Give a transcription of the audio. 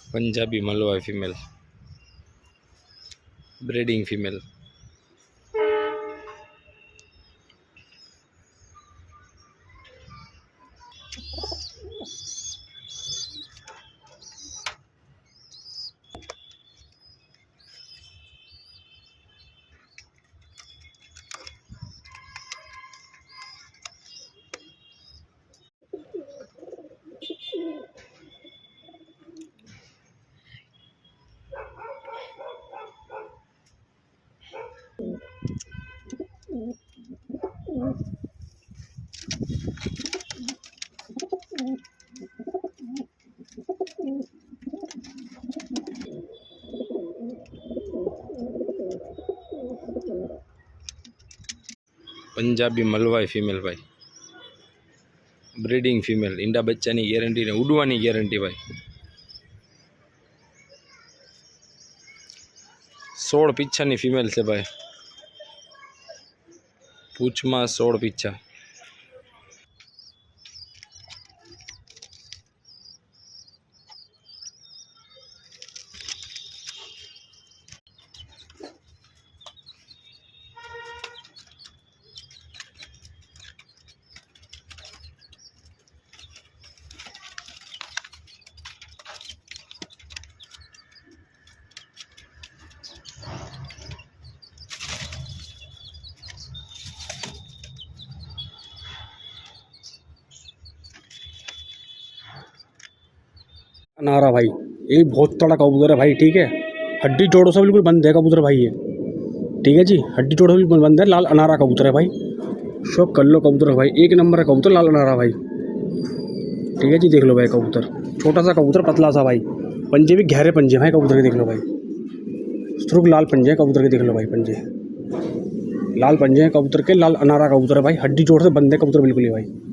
Punjabi Malwai female, breeding female. Punjabi Malwai female भाई, breeding female, ईंडा बच्चा की गेरंटी ने उड़वानी गेरंटी भाई। 16 पीछा फीमेल से भाई, पूछ में 16 पीछा। अनारा भाई, ये बहुत तगड़ा कबूतर है भाई। ठीक है, हड्डी जोड़ों से बिल्कुल बंद है कबूतर भाई ये। ठीक है जी, हड्डी जोड़ों से बिल्कुल बंद है। लाल अनारा कबूतर है भाई, शौक कर लो कबूतर भाई, एक नंबर है कबूतर लाल अनारा भाई। ठीक है जी, देख लो भाई कबूतर, छोटा सा कबूतर, पतला सा भाई, पंजे भी गहरे पंजे भाई कबूतर के, देख लो भाई। सुर्ख लाल पंजे हैं कबूतर के, देख लो भाई, पंजे लाल पंजे हैं कबूतर के, लाल अनारा कबूतर है भाई, हड्डी जोड़ से बंद है कबूतर बिल्कुल ही भाई।